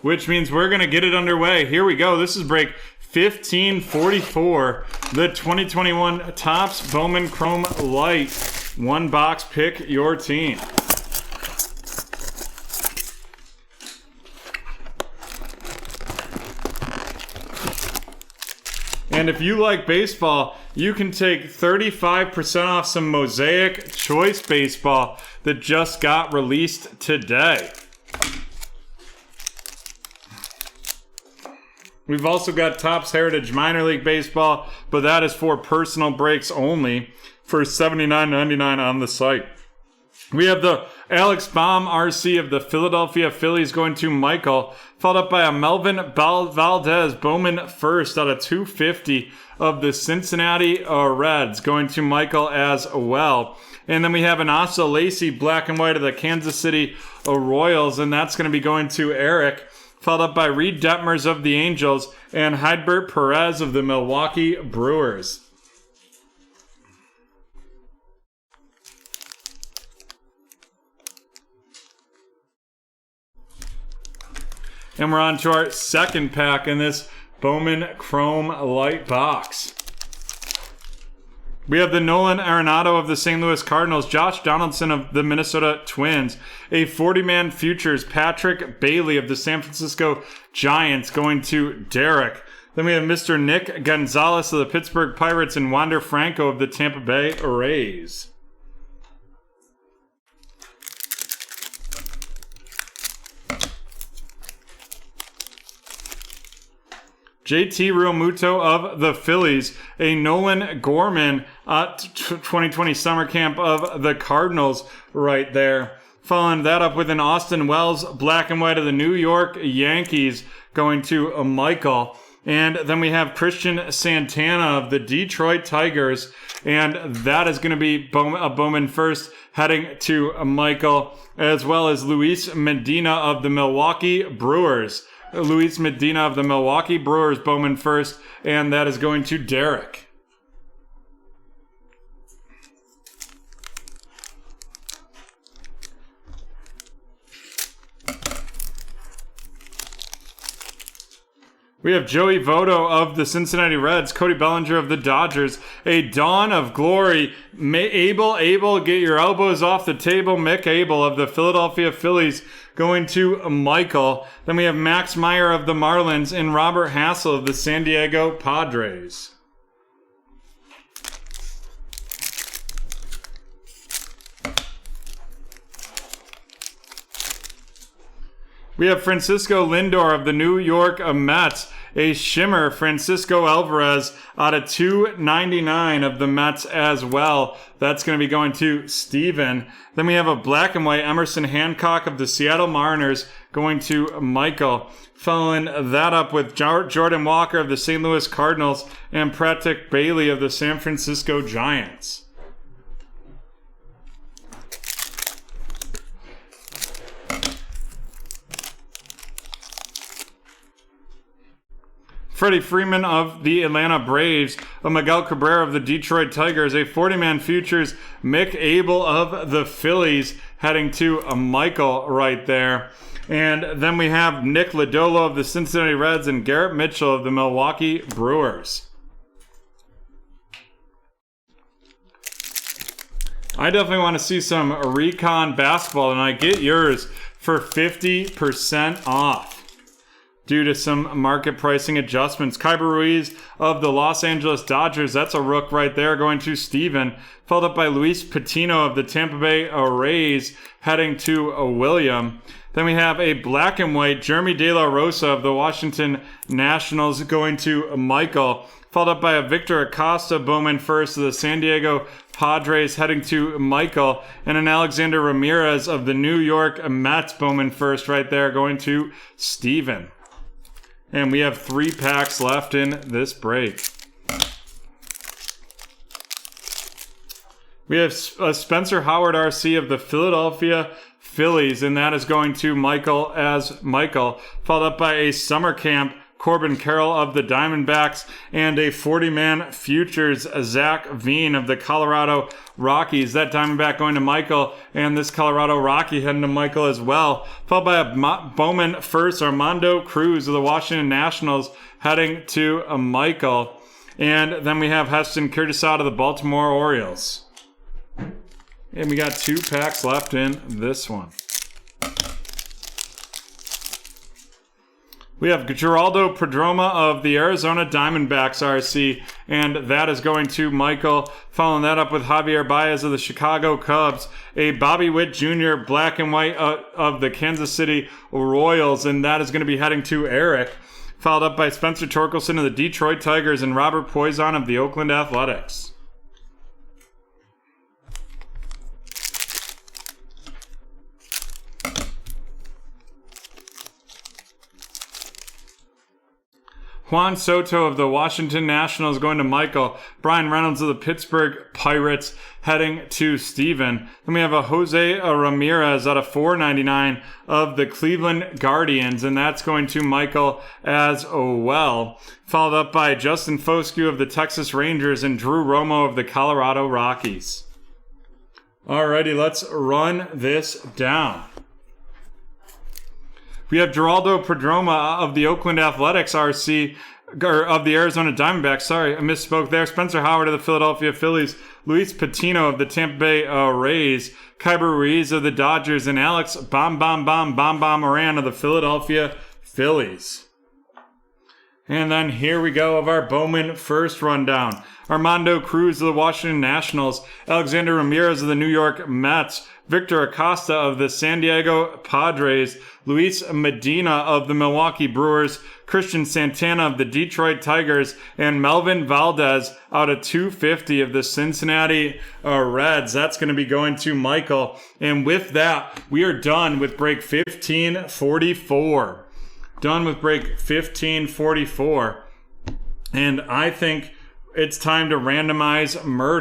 which means we're going to get it underway. Here we go. This is break 1544, the 2021 Topps Bowman Chrome Lite. One box, pick your team. And if you like baseball, you can take 35% off some Mosaic Choice Baseball that just got released today. We've also got Topps Heritage Minor League Baseball, but that is for personal breaks only for $79.99 on the site. We have the Alex Baum RC of the Philadelphia Phillies going to Michael, followed up by a Melvin Valdez Bowman first out of 250 of the Cincinnati Reds going to Michael as well. And then we have an Asa Lacy black and white of the Kansas City Royals, and that's going to be going to Eric, followed up by Reed Detmers of the Angels and Heidbert Perez of the Milwaukee Brewers. And we're on to our second pack in this Bowman Chrome Light box. We have the Nolan Arenado of the St. Louis Cardinals, Josh Donaldson of the Minnesota Twins, a 40-man futures, Patrick Bailey of the San Francisco Giants going to Derek. Then we have Mr. Nick Gonzalez of the Pittsburgh Pirates and Wander Franco of the Tampa Bay Rays. JT Realmuto of the Phillies, a Nolan Gorman 2020 summer camp of the Cardinals right there. Following that up with an Austin Wells black and white of the New York Yankees going to Michael. And then we have Christian Santana of the Detroit Tigers, and that is going to be a Bowman first heading to Michael, as well as Luis Medina of the Milwaukee Brewers. Luis Medina of the Milwaukee Brewers, Bowman first, and that is going to Derek. We have Joey Votto of the Cincinnati Reds, Cody Bellinger of the Dodgers, a Dawn of Glory, Abel, get your elbows off the table, Mick Abel of the Philadelphia Phillies going to Michael. Then we have Max Meyer of the Marlins and Robert Hassel of the San Diego Padres. We have Francisco Lindor of the New York Mets, a shimmer Francisco Alvarez out of 299 of the Mets as well. That's going to be going to Steven. Then we have a black and white Emerson Hancock of the Seattle Mariners going to Michael. Following that up with Jordan Walker of the St. Louis Cardinals and Patrick Bailey of the San Francisco Giants. Freddie Freeman of the Atlanta Braves, a Miguel Cabrera of the Detroit Tigers, a 40-man futures, Mick Abel of the Phillies heading to a Michael right there. And then we have Nick Lodolo of the Cincinnati Reds and Garrett Mitchell of the Milwaukee Brewers. I definitely want to see some recon basketball, and I get yours for 50% off. Due to some market pricing adjustments. Kyber Ruiz of the Los Angeles Dodgers, that's a rook right there going to Steven. Followed up by Luis Patino of the Tampa Bay Rays heading to William. Then we have a black and white Jeremy De La Rosa of the Washington Nationals going to Michael. Followed up by a Victor Acosta Bowman first of the San Diego Padres heading to Michael. And an Alexander Ramirez of the New York Mets Bowman first right there going to Steven. And we have 3 packs left in this break. We have a Spencer Howard RC of the Philadelphia Phillies, and that is going to Michael as Michael, followed up by a summer camp Corbin Carroll of the Diamondbacks, and a 40-man futures, Zach Veen of the Colorado Rockies. That Diamondback going to Michael, and this Colorado Rocky heading to Michael as well. Followed by a Bowman first, Armando Cruz of the Washington Nationals heading to Michael. And then we have Heston Curtis out of the Baltimore Orioles. And we got 2 packs left in this one. We have Geraldo Perdomo of the Arizona Diamondbacks RC, and that is going to Michael. Following that up with Javier Baez of the Chicago Cubs, a Bobby Witt Jr. black and white of the Kansas City Royals, and that is going to be heading to Eric. Followed up by Spencer Torkelson of the Detroit Tigers and Robert Poison of the Oakland Athletics. Juan Soto of the Washington Nationals going to Michael. Brian Reynolds of the Pittsburgh Pirates heading to Steven. Then we have a Jose Ramirez out of $4.99 of the Cleveland Guardians, and that's going to Michael as well. Followed up by Justin Foscue of the Texas Rangers and Drew Romo of the Colorado Rockies. Alrighty, let's run this down. We have Geraldo Perdomo of the Oakland Athletics RC, or of the Arizona Diamondbacks. Sorry, I misspoke there. Spencer Howard of the Philadelphia Phillies, Luis Patino of the Tampa Bay Rays, Kyber Ruiz of the Dodgers, and Alex Bam Moran of the Philadelphia Phillies. And then here we go of our Bowman first rundown. Armando Cruz of the Washington Nationals, Alexander Ramirez of the New York Mets, Victor Acosta of the San Diego Padres, Luis Medina of the Milwaukee Brewers, Christian Santana of the Detroit Tigers, and Melvin Valdez out of 250 of the Cincinnati Reds. That's going to be going to Michael. And with that, we are done with break 1544. Done with break 1544. And I think it's time to randomize murder.